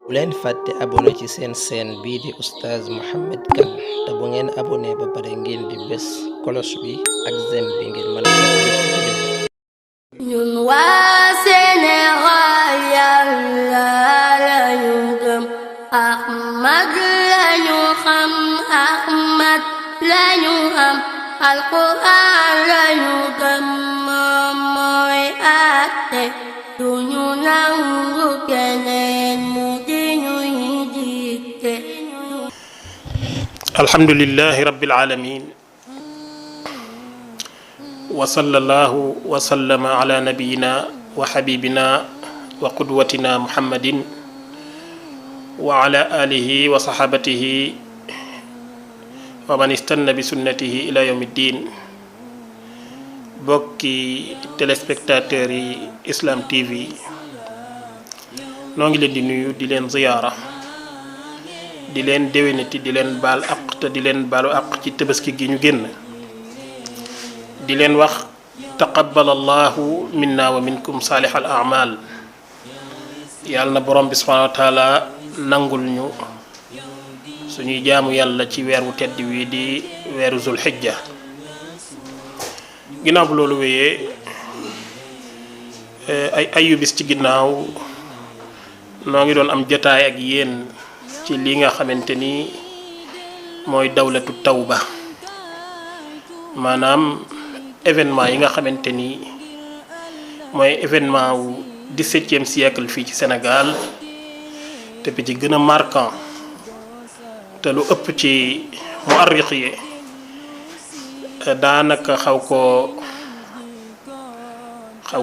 bu leen fàtte abonné ci seen chaîne bii di oustaz Mouhamed Kane te bu ngeen abonné ba pare ngeen di bés cloche bi ak j'aime bi ngir mën a jot vidéo. ñun waa Sénégal Yàlla lañu gëm Ahmad lañu xam Ahmad lañu am Alxuraan lañu gëm moom mooy àtte duñu nangu keneen mu di ñuy dicté. alhamdulillahi rabbil alamin wa sallallahu wa sallama ala nabiyina wa habibina wa qudwatina muhammadin wa ala alihi wa sahabatihi wa man istanna bi sunnatihi ila yawmiddin. bokki téléspectateurs yi Islam TV noo ngi leen di nuyu di leen ziyaara di leen déwénati di leen baal àq te di leen baalu àq ci tabaski gi ñu génn di leen wax taqabbalallahu minna wa minkum saalihal a'mal. yàlla na borom bi subhanahu wa taala nangul ñu suñuy jaamu yàlla ci weer wu tedd wi di weeru zul hijja. ginnaaw bu loolu wéyee ay ayubis ci ginnaaw noo ngi doon am jotaay ak yéen ci li nga xamante ni mooy dawlatu tawba, maanaam événement yi nga xamante ni mooy événement wu 17e siècle fii ci Sénégal te bi ci gën a marquant te lu ëpp ci muarrix yi daanaka xaw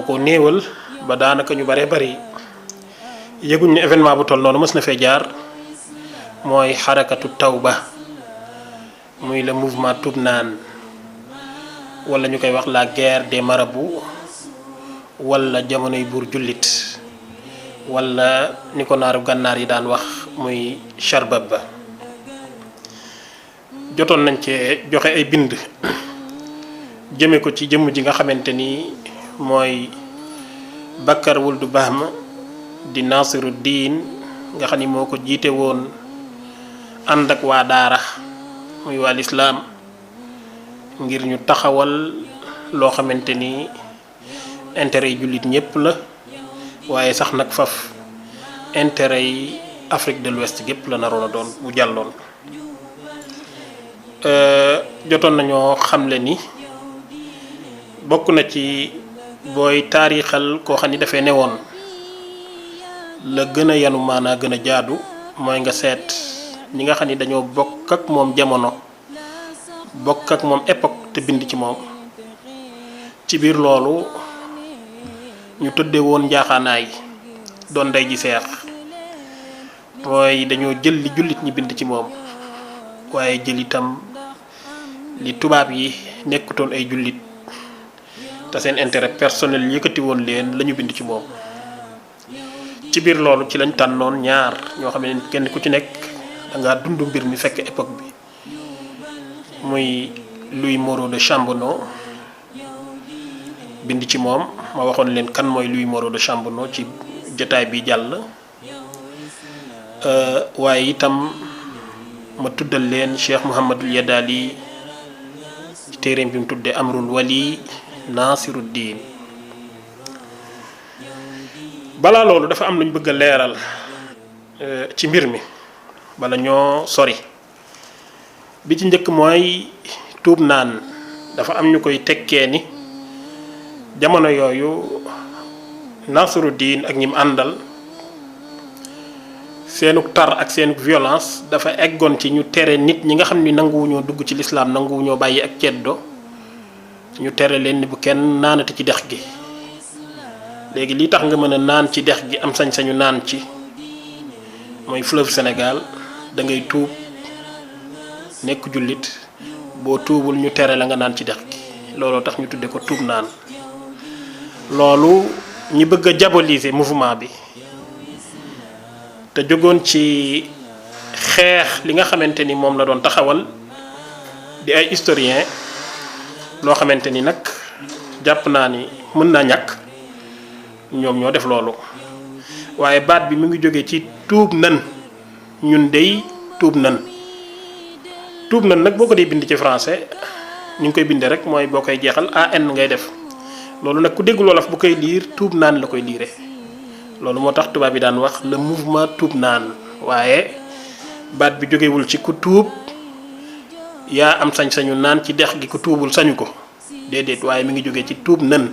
koo néewal ba daanaka ñu bare bari yëguñ ne événement bu toll noonu mës na fee jaar. mooy xarakatu tawba, muy le mouvement Toubnane wala ñu koy wax la guerre des marabouts wala jamonoy buur jullit wala ni ko naaru gànnaar yi daan wax muy charbab ba. jotoon nañ cee joxe ay bind jëme ko ci jëmm ji nga xamante ni mooy Bakar Wuldu Bahma di Nasiru Diin nga xam ni moo ko jiite woon ànd ak waa daara muy waa lislaam ngir ñu taxawal loo xamante ni intérêt yi jullit ñépp la waaye sax nag faf intérêt yi Afrique de l'Ouest gépp la naroon a doon bu jàlloon. jotoon nañoo xamle ni bokk na ci booy taarixal koo xam ni dafay newoon la gën a yanu maanaa gën a jaadu mooy nga seet ñi nga xam ni dañoo bokk ak moom jamono bokk ak moom époque te bind ci moom. ci biir loolu ñu tëddee woon njaaxaanaay doon ndey ji seex mooy dañoo jël li jullit ñi bind ci moom waaye jël itam li tubaab yi nekkutoon ay jullit te seen intérêt personnel yëkkati woon leen la ñu bind ci moom. ci biir loolu ci lañ tànnoon ñaar ñoo xam ne kenn ku ci nekk da ngaa dund mbir mi fekk époque bi, muy Louis Moreau de Chambonneau bind ci moom. ma waxoon leen kan mooy Louis Moreau de Chambonneau ci jotaay bi jàll, waaye itam ma tuddal leen Cheikh Mouhamadul Yadali ci téereem bi mu tuddee Amrul Wali Nasiruddin. balaa loolu dafa am lu ñu bëgg a leeral ci mbir mi bala ñoo sori. bi ci njëkk mooy Toubnane dafa am ñu koy tekkee ni jamono yooyu Nasiruddin ak ñim àndal seenuk tar ak seenuk violence dafa eggoon ci ñu tere nit ñi nga xam ni nanguwuñoo dugg ci lislaam nanguwuñoo bàyyi ak ceddo ñu tere leen ni bu kenn naanati ci dex gi. léegi li tax nga mën a naan ci dex gi am sañ-sañu naan ci mooy fleuve Sénégal da ngay tuub nekk jullit boo tuubul ñu tere la nga naan ci dex gi. looloo tax ñu tudde ko Toubnane. loolu ñi bëgg a diaboliser mouvement bi te jógoon ci xeex li nga xamante ni moom la doon taxawal di ay historien loo xamante ni nag jàpp naa ni mën naa ñàkk ñoom ñoo def loolu. waaye baat bi mu ngi jóge ci tuub nan ñun dey tuub nan nag boo ko dee bind ci français ni nga koy bindee rek mooy boo koy jeexal an ngay def loolu nag ku déggul wolof bu koy liir tuub naan la koy liire loolu moo tax tubaab bi daan wax le mouvement tuub naan waaye baat bi jógewul ci ku tuub yaa am sañ-sañu naan ci dex gi ku tuubul sañu ko déedéet waaye mi ngi jóge ci tuub nan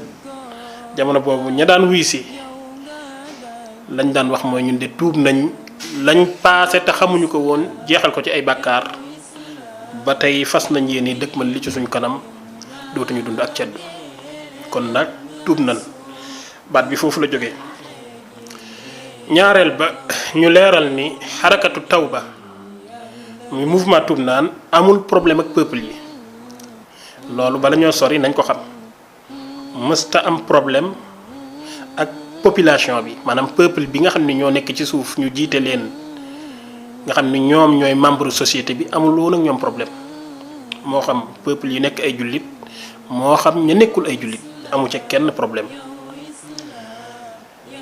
jamono boobu ña daan wuy si lañ daan wax mooy ñun de tuub nañ lañ paase te xamuñu ko woon jeexal ko ci ay bàkkaar ba tey fas nañ yéene dëkk man li ci suñ kanam dootuñu dund ak ceddu kon nag tuub nan baat bi foofu la jógee ñaareel ba ñu leeral ni xarakatu tawba muy mouvement tuub naan amul problème ak peuple yi loolu bala ñoo sori nañ ko xam mësta am problème ak population bi maanaam peuple bi nga xam ni ñoo nekk ci suuf ñu jiite leen nga xam ni ñoom ñooy membre société bi amul woon ak ñoom problème moo xam peuple yi nekk ay jullit moo xam ña nekkul ay jullit amu ca kenn problème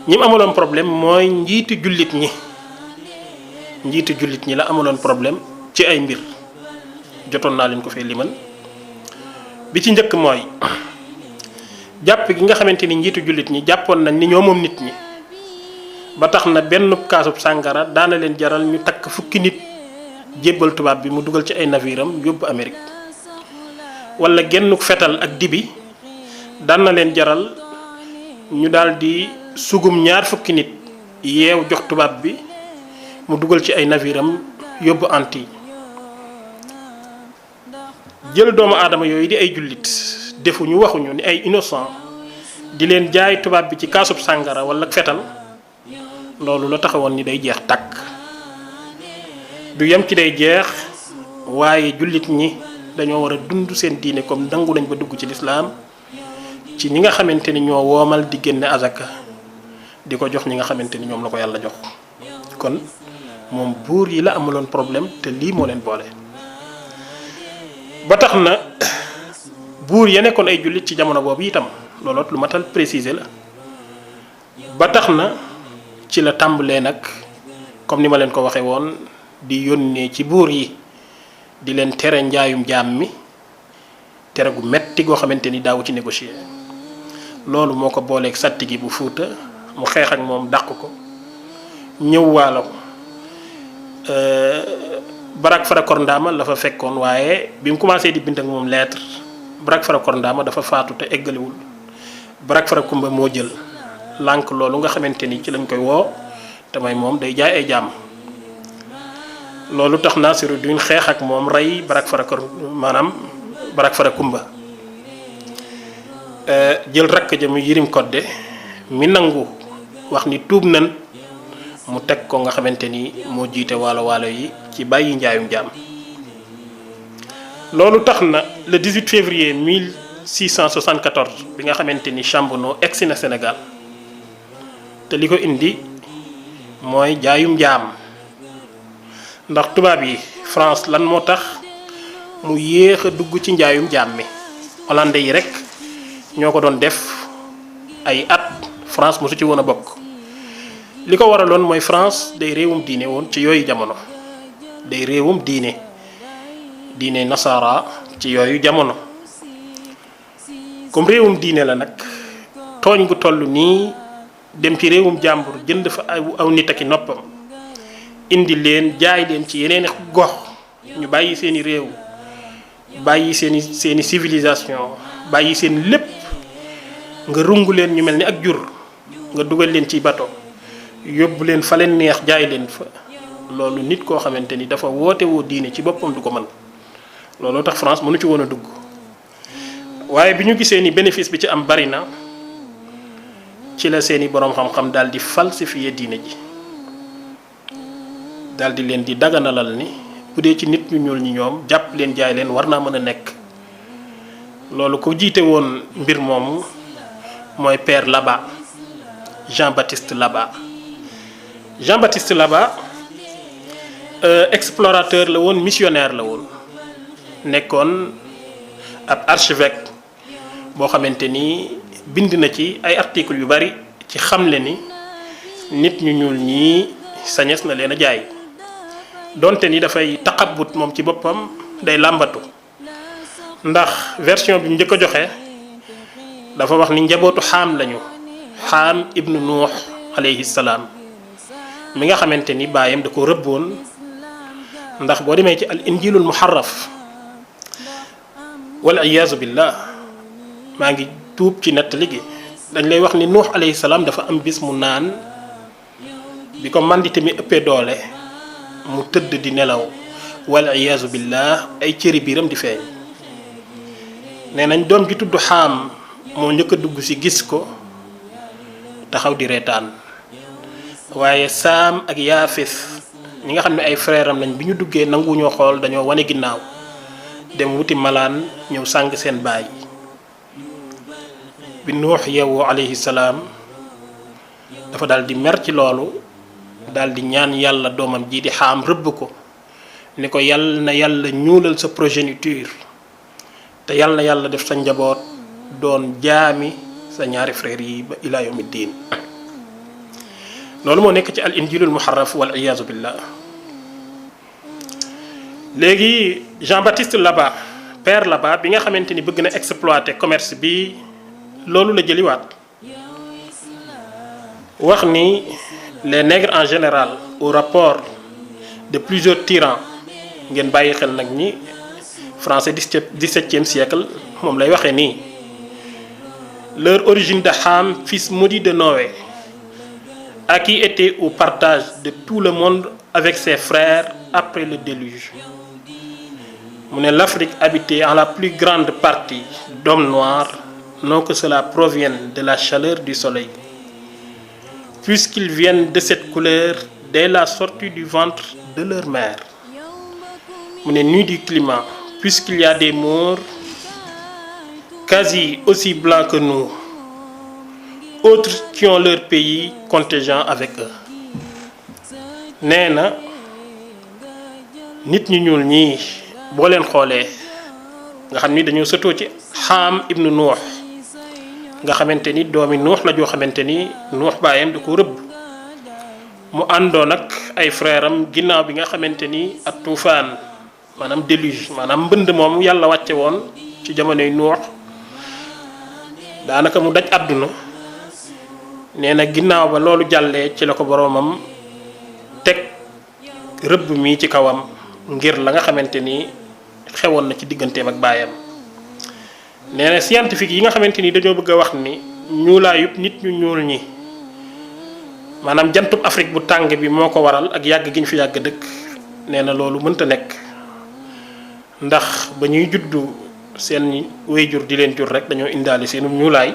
ñi mu amuloon problème mooy njiitu jullit ñi la amuloon problème ci ay mbir jotoon naa leen ko fee limal bi ci njëkk mooy jàpp gi nga xamante ni njiitu jullit ñi jàppoon nañ ni ñoo moom nit ñi ba tax na benn kaasub sàngara daana leen jaral ñu takk fukki nit jébbal tubaab bi mu dugal ci ay naviram yóbbu Amérique wala gennuk fetal ak dibi daan na leen jaral ñu daldi sugum ñaar fukki nit yeew jox tubaab bi mu dugal ci ay naviram yóbbu Antilles jël doomu aadama yooyu di ay jullit defuñu waxuñu ni ay innocent di leen jaay tubaab bi ci kaasub sàngara wala fetal loolu la taxawoon ni day jeex tàkk du yem ci day jeex waaye jullit ñi dañoo war a dund seen diine comme dangu nañ ba dugg ci lislaam ci ñi nga xamante ni ñoo woomal di génne azaka di ko jox ñi nga xamante ni ñoom la ko yàlla jox kon moom buur yi la amuloon problème te lii moo leen boole ba tax na buur ya nekkoon ay jullit ci jamono boobu itam looloot lu matal préciser la ba tax na ci la tàmbalee nag comme ni ma leen ko waxee woon di yónnee ci buur yi di leen tere njaayum jaam mi tere gu metti goo xamante ni daawu ci négocier loolu moo ko booleeg sàtti gi bu Fuuta mu xeex ak moom dàq ko ñëw Waalo Barak Farakor Ndaama la fa fekkoon waaye bi mu commencé di bind ak moom lettre Barak Farakor Ndaama dafa faatu te eggaliwul Barak Farakumba moo jël lànk loolu nga xamante ni ci lañ koy woo te may moom day jaay ay jaam loolu tax Nasiruddin xeex ak moom rey Barak Farakor maanaam Barak Farakumba jël rakk ja mu Yirim Kodde mi nangu wax ni tuub nan mu teg ko nga xamante ni moo jiite waalo yi ci bàyyi njaayum jaam loolu tax na le 18 février 1674 bi nga xamante ni Champenois egsi na Sénégal te li ko indi mooy jaayum jaam ndax tubaab yi France lan moo tax mu yéex a dugg ci njaayum jaam mi hollandais yi rek ñoo ko doon def ay at France mosu ci woon a bokk li ko waraloon mooy France day réewum diine woon ci yooyu jamono day réewum diine nasara ci yooyu jamono comme réewum diine la nag tooñ gu toll nii dem ci réewum jàmbur jënd fa aw nit ak i noppam indi leen jaay leen ci yeneen gox ñu bàyyi seeni réew bàyyi seeni civilisation bàyyi seen lépp nga rungu leen ñu mel ni ak jur nga dugal leen ci bato yóbbu leen fa leen neex jaay leen fa loolu nit koo xamante ni dafa woote woo diine ci boppam du ko mën looloo tax France mënu ci woon a dugg waaye bi ñu gisee ni bénéfice bi ci am bari na ci la seeni boroom xam-xam daal di falsifier diine ji daal di leen di daganalal ni bu dee ci nit ñu ñuul ñi ñoom jàpp leen jaay leen war naa mën a nekk loolu ko jiite woon mbir moomu mooy Père Labat Jean-Baptiste Labat explorateur la woon missionnaire la woon nekkoon ab archevêque boo xamante ni bind na ci ay articles yu bari ci xamle ni nit ñu ñuul ñii sañes na leen a jaay donte ni dafay taqabut moom ci boppam day làmbatu ndax version bi mu njëkk a joxe dafa wax ni njabootu xaam lañu xaam ibnu nuux alayhi salaam mi nga xamante ni baayam da ko rëbboon ndax boo demee ci al injilul muharraf wal iyaazu billah maa ngi tuub ci nettali gi dañ lay wax ni nuux alayhi salaam dafa am bis mu naan bi ko mandite mi ëppee doole mu tëdd di nelaw wal iyaazu billah ay cëri biiram di feeñ nee nañ doom ji tudd xaam moo njëkk a dugg ci gis ko taxaw di reetaan waaye saam ak yaafis ñi nga xam ne ay frère am lañ bi ñu duggee nanguwuñoo xool dañoo wane ginnaaw dem wuti malaan ñëw sàng seen baay bi nuux yeewoo alayhi salaam dafa daal di mer ci loolu daal di ñaan yàlla doomam ji di xaam rëbb ko ni ko yàlla na yàlla ñuulal sa progéniture te yàlla na yàlla def sa njaboot doon jaami sa ñaari frères yi ba ila yawmi diin loolu moo nekk ci al injilul muharraf wal iyaazu billah léegi Jean-Baptiste Laba père Laba bi nga xamante ni bëgg na exploiter commerce bi loolu la jëliwaat wax ni les nègres en général au rapport de plusieurs tyrans ngeen bàyyi xel nag ñi français 17e siècle moom lay waxee nii leur origine de Ham, fils maudit de Noé, à qui était au partage de tout le monde avec ses frères après le déluge. L'Afrique habitée en la plus grande partie d'hommes noirs, non que cela provienne de la chaleur du soleil, puisqu'ils viennent de cette couleur dès la sortie du ventre de leur mère. Nu du climat, puisqu'il y a des morts quasi aussi blancs que nous, autres qui ont leur pays contingent avec eux. nee na nit ñu ñuul ñii boo leen xoolee nga xam ni dañoo sëtoo ci xaam ibnu nuux nga xamante ni doomi nuux la joo xamante ni nuux baayam da ko rëbb mu àndoon ak ay frère am ginnaaw bi nga xamante ni ak tuufaan maanaam déluge maanaam mbënd moom yàlla wàcce woon ci jamonoy nuux daanaka mu daj àdduna nee na ginnaaw ba loolu jàllee ci la ko boroomam teg rëbb mi ci kawam ngir la nga xamante ni xewoon na ci digganteem ak baayam nee na scientifique yi nga xamante ni dañoo bëgg a wax ni ñuulaayub nit ñu ñuul ñi maanaam jantub Afrique bu tàng bi moo ko waral ak yàgg gi ñu fi yàgg dëkk nee na loolu mënta nekk ndax ba ñuy juddu seen wéyjur di leen jur rek dañoo indaale seenu ñuulaay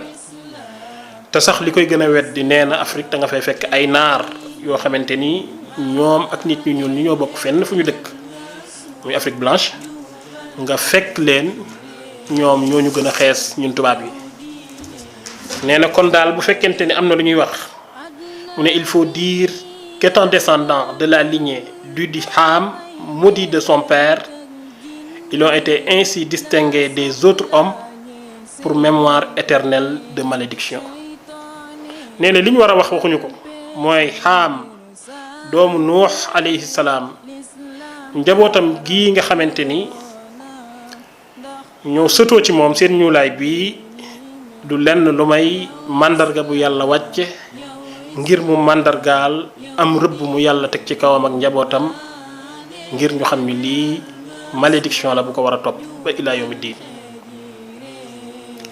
te sax li koy gën a weddi nee na Afrique da nga fay fekk ay naar yoo xamante ni ñoom ak nit ñu ñuul ñi ñoo bokk fenn fu ñu dëkk muy Afrique blanche nga fekk leen ñoom ñoo ñu gën a xees ñun tubaab yi nee na kon daal bu fekkente ni am na lu ñuy wax mu ne il faut dire qu'étant descendant de la lignée du dit Ham, maudit de son père, ils ont été ainsi distingués des autres hommes pour mémoire éternelle de malédiction. nee na li ñu war a wax waxuñu ko mooy Ham doomu Nuux alayhi salaam njabootam gii nga xamante ni ñoo sëtoo ci moom seen ñuulaay bii du lenn lu may màndarga bu yàlla wàcce ngir mu màndargaal am rëbb mu yàlla teg ci kawam ak njabootam ngir ñu xam ni lii malédiction la bu ko war a topp ba ilaa yawmi diin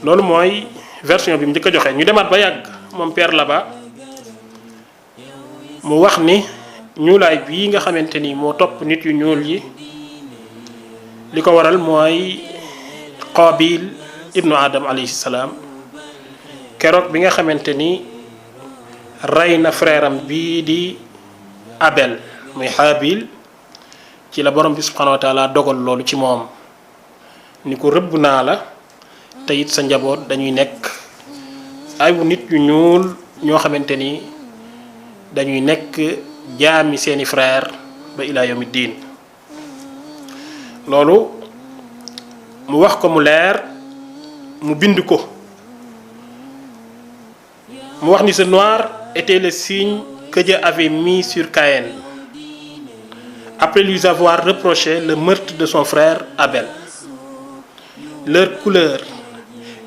loolu mooy version bi mu njëkk a joxe ñu demaat ba yàgg moom père Laba mu wax ni ñuulaay bii nga xamante ni moo topp nit yu ñuul yi li ko waral mooy Qaabil ibnu Adam alayhi salaam keroog bi nga xamante ni rey na frère am bii di Abel muy Haabil ci la borom bi subhanahu wa taala dogal loolu ci moom ni ko rëbb naa la te it sa njaboot dañuy nekk ay nit yu ñuul ñoo xamante ni dañuy nekk jaami seeni frère ba ilaa yawmi diin loolu mu wax ko mu leer mu bind ko mu wax ni ce noir était le signe que Dieu avait mis sur Caïn après lui avoir reproché le meurtre de son frère Abel. Leur couleur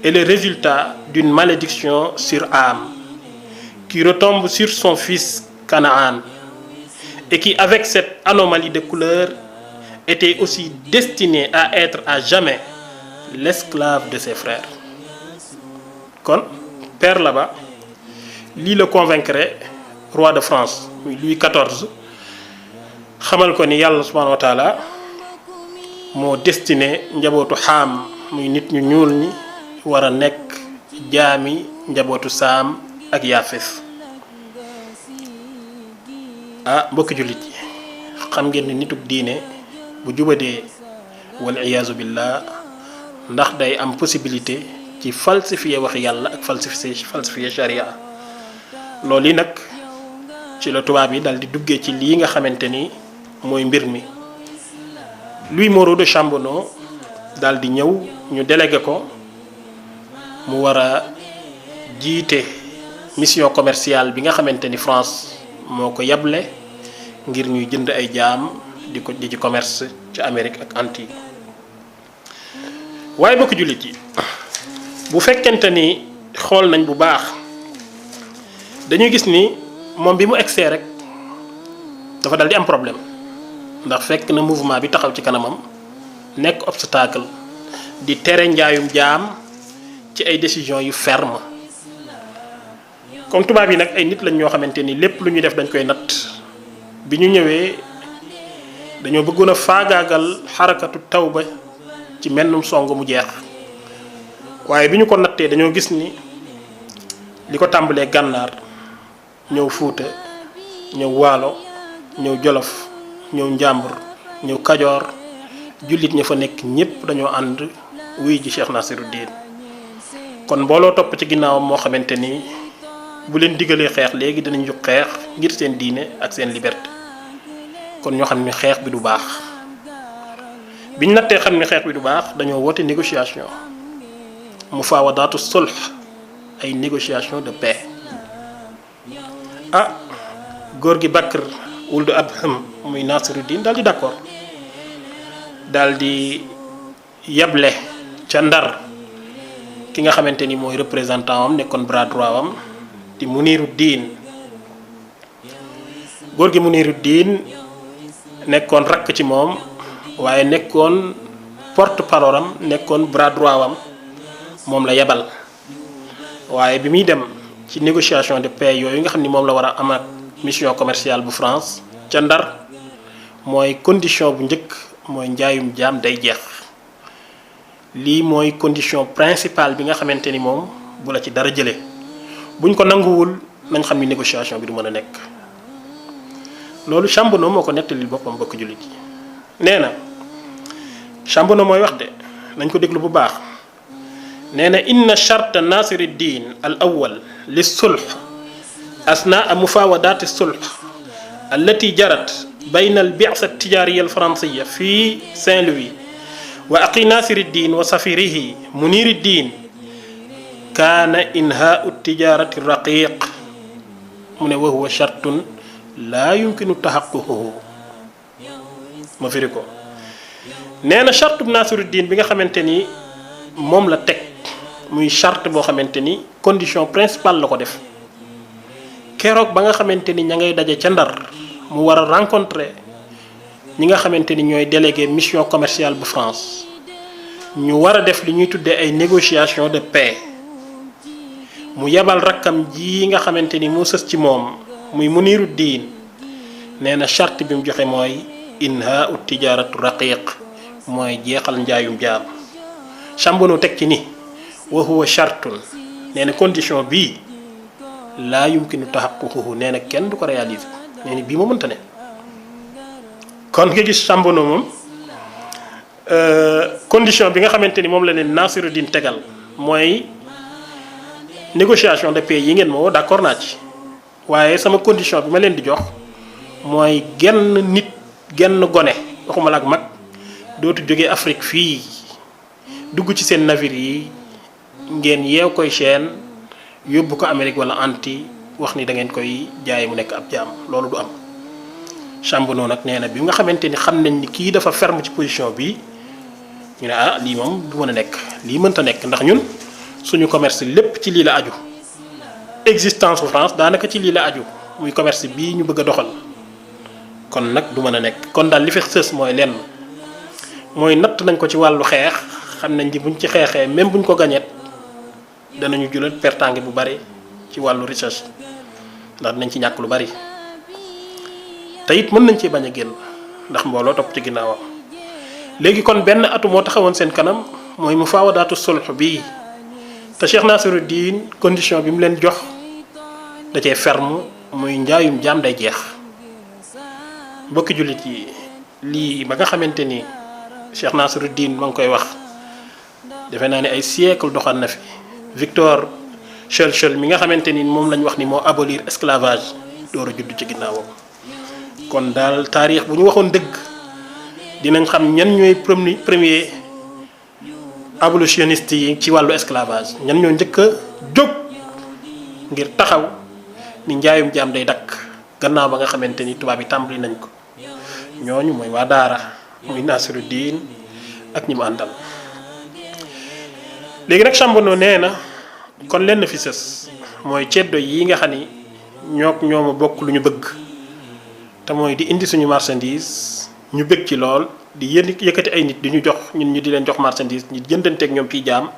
est le résultat d'une malédiction sur Ham, qui retombe sur son fils Canaan, et qui, avec cette anomalie de couleur, était aussi destiné à être à jamais l'esclave de ses frères. Kon père là-bas lii le convaincrait roi de France Louis XIV xamal ko ni yàlla subhanahu wa taala moo destiné njabootu Haam muy nit ñu ñuul ñi war a nekk jaami njabootu Saam ak Yaafes. Mbokki jullit yi xam ngeen ni nitug diine bu jubadee wal iyaazu billah ndax day am possibilité ci falsifier wax yàlla ak falsifier sharia. loolu yi nag ci la tubaab yi dal di duggee ci lii nga xamante ni mooy mbir mi. Louis Moreau de Chambonneau dal di ñëw ñu délégué ko mu war a jiite mission commerciale bi nga xamante ni France moo ko yable ngir ñuy jënd ay jaam di ci commerce ci Amérique ak Antilles. waaye bokk jullit yi bu fekkente ni xool nañ bu baax dañuy gis ni moom bi mu egsee rek dafa dal di am problème ndax fekk na mouvement bi taxaw ci kanamam nekk obstacle di tere njaayum jaam ci ay décisions yu ferme. comme tubaab yi nag ay nit lañ ñoo xamante ni lépp lu ñuy def dañ koy natt bi ñu ñëwee dañoo bëggoon a faagaagal xarakatu tawba ci mennum song mu jeex. waaye bi ñu ko nattee dañoo gis ni li ko tàmbalee gànnaar ñëw Fuuta ñëw Waalo ñëw Jolof ñëw Njàmbur ñëw Kajoor jullit ña fa nekk ñépp dañoo ànd wuy ji Cheikh Nasiruddin. kon mbooloo topp ci ginnaawam moo xamante ni bu leen digalee xeex léegi dinañ jóg xeex ngir seen diine ak seen liberté. kon ñoo xam ne xeex bi du baax biñ nattee xam ne xeex bi du baax dañoo woote négociation mufaawadaatu sulh ay négociation de paix. góor gi Bakr Wuld Abham muy Nasiruddin daal di d'accord daal di yable ca Ndar ki nga xamante ni mooy représentant am nekkoon bras droit am di Muniruddin. góor gi Muniruddin nekkoon rakk ci moom waaye nekkoon porte parole am nekkoon bras droit am moom la yebal. waaye bi muy dem ci négociation de paix yooyu nga xam ni moom la war a am ak mission commerciale bu France ca Ndar mooy condition bu njëkk mooy njaayum jaam day jeex. lii mooy condition principale bi nga xamante ni moom bu la ci dara jëlee buñ ko nanguwul nañ xam ni négociation bi du mën a nekk. loolu Chambonneau moo ko nettali boppam bokk jullit yi nee na Chambonneau mooy wax de nañ ko déglu bu baax. nee na inna charte Nasiruddin al awwal li sulh asnaa mufaawadaati sulh allati jarat bayna al bi'sa tijaariya al faransiya fi Saint-Louis wa aqi Nasiruddin wa safirihi Muniruddin kaana inhaau tijaarati raqiq mu ne wa huwa chartun laa yumkinu taxaququhu. ma firi ko nee na charte Nasiruddin bi nga xamante ni moom la teg muy charte boo xamante ni condition principale la ko def keroog ba nga xamante ni ña ngay daje ca Ndar mu war a rencontrer ñi nga xamante ni ñooy délégué mission commerciale bu France ñu war a def li ñuy tuddee ay négociation de paix. mu yebal rakkam ji nga xamante ni moo sës ci moom muy Muniruddin nee na charte bi mu joxe mooy inhaau tijaaratu raqiq mooy jeexal njaayum jaam. Chambonneau teg ci ni wa huwa chartun nee na condition bii laa yumkinu taxaququhu nee na kenn du ko réaliser nee na bii moo mënta ne. kon nga gis Chambonneau moom condition bi nga xamante ni moom la leen Nasiruddin tegal mooy négociation de paix yi ngeen moo d'accord naa ci waaye sama condition bi ma leen di jox mooy genn nit genn gone waxuma la ak mag dootu jógee Afrique fii dugg ci seen navire yi ngeen yeew koy chaîne yóbbu ko Amérique wala Antilles wax ni da ngeen koy jaay mu nekk ab jaam loolu du am. Chambonneau nag nee na bi nga xamante ni xam nañ ni kii dafa ferme ci position bi ñu ne ah lii moom du mën a nekk lii mënta nekk ndax ñun suñu commerce lépp ci lii la aju existence bu France daanaka ci lii la aju muy commerce bii ñu bëgg a doxal kon nag du mën a nekk kon daal li fi sës mooy lenn mooy natt nañ ko ci wàllu xeex xam nañ ni buñ ci xeexee même buñ ko gañeet danañu julal pertange bu bari ci wàllu recherche ndax dinañ ci ñàkk lu bari te it mën nañ ci bañ a génn ndax mbooloo topp ci ginnaawam léegi kon benn atu moo taxawoon seen kanam mooy mu faawadaatu sulh bii te Cheikh Nasiruddin condition bi mu leen jox da cee ferme muy njaayum jaam day jeex mbokki jullit yi lii ba nga xamante ni Cheikh Nasiruddin ma ngi koy wax defe naa ne ay siècle doxal na fi Victor Schœlcher mi nga xamante ni moom lañ wax ni moo abolir esclavage door a judd ci ginnaawam kon daal taarix bu ñu waxoon dëgg dinañ xam ñan ñooy premier abolitionniste yi ci wàllu esclavage ñan ñoo njëkk a jóg ngir taxaw ni njaayum jaam day dakk gannaaw ba nga xamante ni tubaab yi tàmbali nañ ko ñooñu mooy waa daara muy Nasiruddin ak ñi mu àndal. léegi nag Chambonneau nee na kon lenn fi sës mooy ceddo yi nga xam ni ñooma bokk lu ñu bëgg te mooy di indi suñu marchandise ñu bëgg ci lool di yëkkati ay nit di ñu jox ñun ñu di leen jox marchandise ñu jëndanteeg ñoom ciy jaam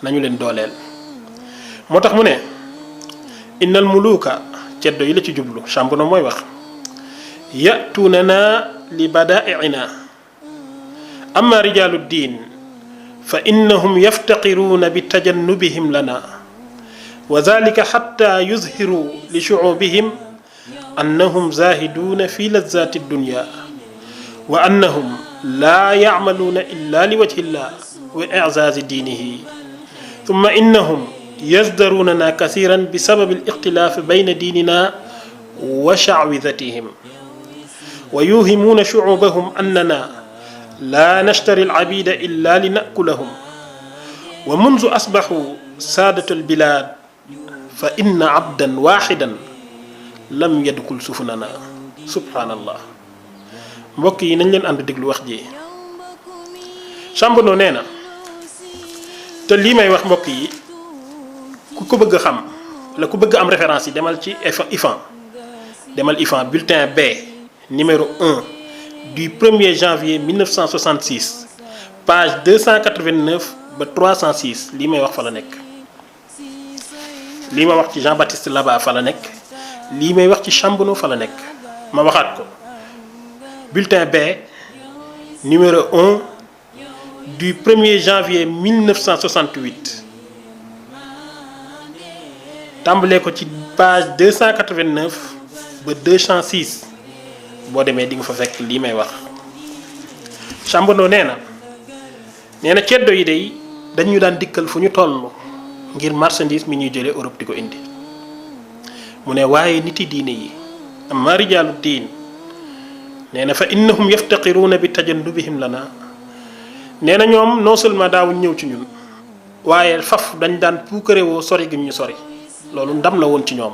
nañu leen dooleel. moo tax mu ne innal muluka ceddo yi la ci jublu Chambonneau mooy wax ya'tunana li badaa'ina amma rijaalu diin fa innahum yaftaqiruuna bi tajannubihim lana wa dhalika hatta yuzhiru li shu'ubihim annahum zaahiduuna fi lazzaati dunya wa annahum laa ya'maluuna illa li wajhi llah wa i'zaazi diinihi thumma innahum yazdarunana kasiran bi sababi al-ixtilaaf bayna diinina wa sha'wizatihim wa yuhimuuna shu'ubahum annana laa nashtari al-'abiida illa li na'kulahum wa mundu asbaxu saadatu al-bilaad fa inna 'abdan waaxidan lam yadxul sufunana subhaanallah. mbokk yi nañ leen ànd déglu wax ji Chambonneau nee na te lii may wax mbokk yi ku ko bëgg a xam la ku bëgg am référence yi demal ci IFAN demal IFAN bulletin B numéro 1 du 1er janvier 1966 page 289 ba 306 lii may wax fa la nekk lii ma wax ci Jean-Baptiste Laba fa la nekk lii may wax ci Chambonneau fa la nekk ma waxaat ko bulletin B numéro 1 du 1er janvier 1968 tàmbalee ko ci page 289 ba 206 boo demee di nga fa fekk lii may wax. Chambonneau nee na ceddo yi day dañu daan dikkal fu ñu toll ngir marchandise mi ñuy jëlee Europe di ko indi mu ne waaye niti diine yi amma rijaalu diin nee na fa innahum yaftaqiruuna bi tajannubihim lana nee na ñoom non seulement daawuñ ñëw ci ñun waaye faf dañ daan puukarewoo sori gi ñu sori loolu ndam la woon ci ñoom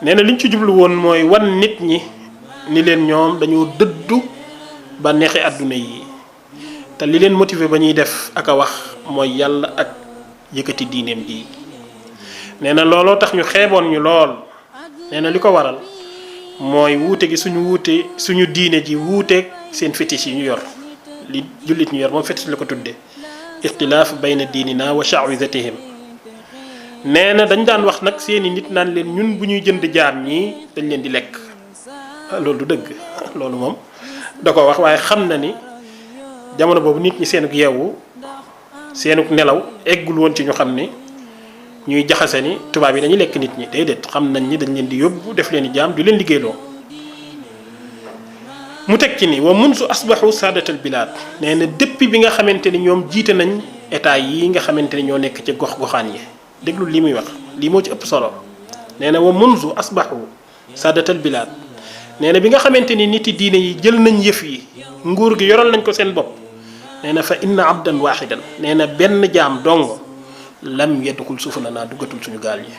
nee na liñ ci jublu woon mooy wan nit ñi ni leen ñoom dañoo dëddu ba neexi àdduna yi te li leen motiver ba ñuy def ak a wax mooy yàlla ak yëkkati diineem ji nee na looloo tax ñu xeeboon ñu lool nee na li ko waral mooy wuute gi suñu diine ji wuuteeg seen fétiche yi ñu yor li jullit ñu yor moom fétiche la ko tudde ixtilaaf bayna diinina wa sha'wizatihim nee na dañ daan wax nag seeni nit naan leen ñun bu ñuy jënd jaam ñii dañ leen di lekk loolu du dëgg loolu moom da ko wax waaye xam na ni jamono boobu nit ñi seenug yeewu seenug nelaw eggul woon ci ñu xam ni ñuy jaxase ni tubaab yi dañuy lekk nit ñi déedéet xam nañ ni dañ leen di yóbbu def leen di jaam du leen liggéeyloo mu teg ci ni wa munsu asbaxu saadatal bilaad nee na depuis bi nga xamante ni ñoom jiite nañ état yi nga xamante ni ñoo nekk ci gox-goxaan yi déglu lii muy wax lii moo ci ëpp solo nee na wa munsu asbaxu saadatal bilaad nee na bi nga xamante ni nit yi diine yi jël nañ yëf yi nguur gi yoral nañ ko seen bopp nee na fa inna abdan waaxidan nee na benn jaam dong lam yadxul suufananaa duggatul suñu gaal yi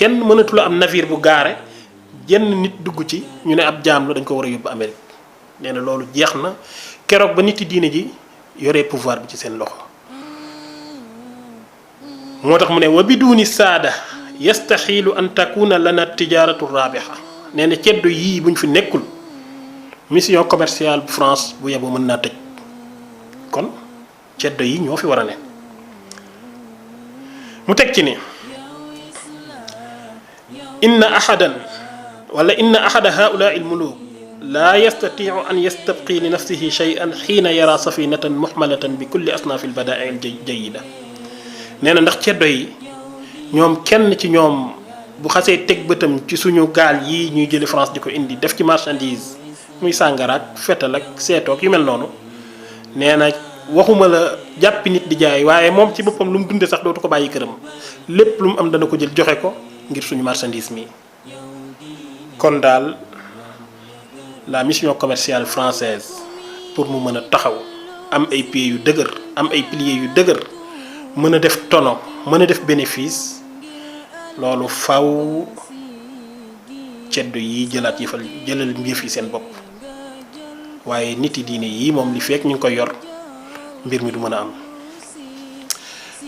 kenn mënatu la am navire bu gaare jenn nit dugg ci ñu ne ab jaam la dañ ko war a yóbbu Amérique nee na loolu jeex na keroog ba nit yi diine ji yoree pouvoir bi ci seen loxo moo tax mu ne wa biduni saada yastaxiilu an takuna lana tijaratu rabiha nee na ceddo yii buñ fi nekkul mission commerciale bu France bu yeboo mën naa tëj kon ceddo yi ñoo fi war a ne mu teg ci ni inna ahadan wala inna ahada haulai almuluk la yastatiu an yastabqi li nafsihi shay'an xiina yara safinatan muhmalatan bi kulli asnaafi albadaai aljayida nee na ndax ceddo yi ñoom kenn ci ñoom bu xasee teg bëtam ci suñu gaal yi ñuy jëli France di ko indi def ci marchandise muy sàngaraak fetal ak seetoog yu mel noonu nee na waxuma la jàppi nit di jaay waaye moom ci boppam lu mu dunde sax dootu ko bàyyi këram lépp lu mu am dana ko jël joxe ko ngir suñu marchandise mi kon daal la mission commerciale française pour mu mën a taxaw am ay pieds yu dëgër am ay piliers yu dëgër mën a def tono mën a def bénéfice loolu faw ceddo yi jëlaat jëlal mbir yi seen bopp waaye nit yi diine yii moom li fekk ñu ngi koy yor mbir mi du mën a am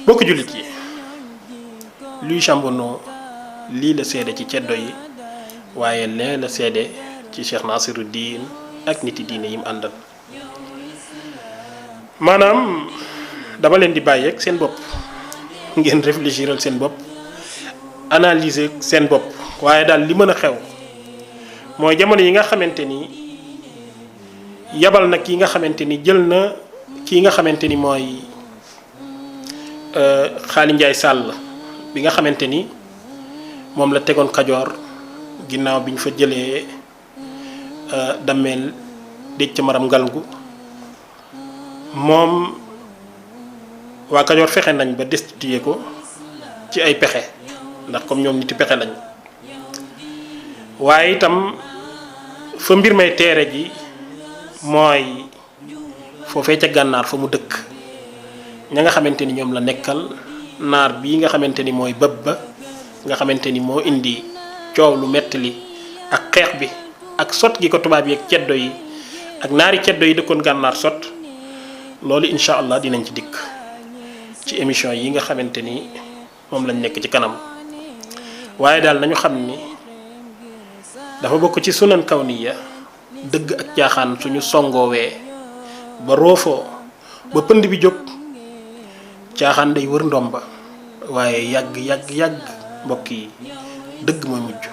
bokk jullit yi Louis Chambonneau lii la seede ci ceddo yi waaye lee la seede ci Cheikh Nasiruddin ak nit yi diine yi mu àndal maanaam dama leen di bàyyeeg seen bopp ngeen réfléchiral seen bopp analyser seen bopp waaye daal li mën a xew mooy jamono yi nga xamante ni yabal na ki nga xamante ni jël na kii nga xamante ni mooy Xaali Njaay Sàll bi nga xamante ni moom la tegoon Kajoor ginnaaw bi ñu fa jëlee dammeel déj ca maram ngalgu moom waa Kajoor fexe nañ ba destitué ko ci ay pexe ndax comme ñoom niti pexe lañ waaye itam fa mbir may teere ji mooy foofee ca gànnaar fa mu dëkk ña nga xamante ni ñoom la nekkal naar bii nga xamante ni mooy bëb ba nga xamante ni moo indi coow lu metti li ak xeex bi ak sot gi ko tubaab yi ak ceddo yi ak naari ceddo yi dëkkoon gànnaar sot loolu incha allah dinañ ci dikk ci émission yi nga xamante ni moom lañ nekk ci kanam waaye daal nañu xam ni dafa bokk ci sunan kawniya dëgg ak caaxaan suñu songoowee ba roofoo ba pënd bi jóg caaxaan day wër ndomba waaye yàgg mbokk yi dëgg mooy mujj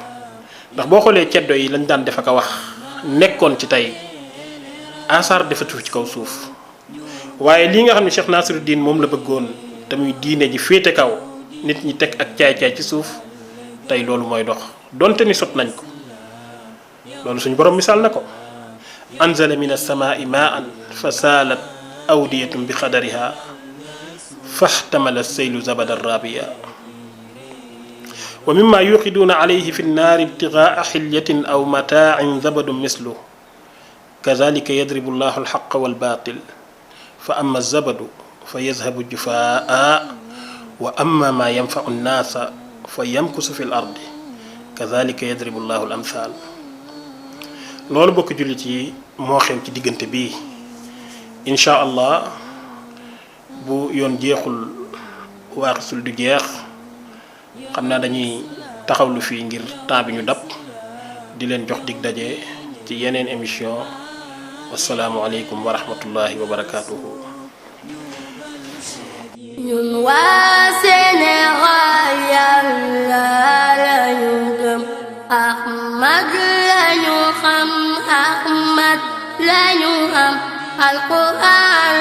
ndax boo xoolee ceddo yi lañ daan def ak a wax nekkoon ci tey asar defatu ci kaw suuf waaye lii nga xam ne Cheikh Nasiruddin moom la bëggoon te muy diine ji féete kaw nit ñi teg ak caay-caay ci suuf tey loolu mooy dox donte ni sot nañ ko loolu suñu borom misaal na ko anzala min as-samaa'i maa'an fa saalat awdiyatun bi qadariha fahtamala as-saylu zabada rabiya wa mimma yuqiduuna alayhi fi nnaari ibtigaa xilyatin aw mataacin zabadun mislu kazalika yadribu llahu alxaqa walbatil fa amma zabadu fa yazhabu jufaa wa amma ma yanfacu nnaasa fa yamkusu fi l ardi kazalika yadribu llahu al amthal loolu bokk jullit yi moo xew ci diggante bii incha allah bu yoon jeexul waaxisul du jeex xam naa dañuy taxawlu fii ngir temps bi ñu dab di leen jox dig daje ci yeneen émission wasalaamualeykum wa rahmatullahi wa barakaatuhu. ñun waa Sénégal Yàlla lañu gëm Ahmad lañu xam Ahmad lañu am Alquran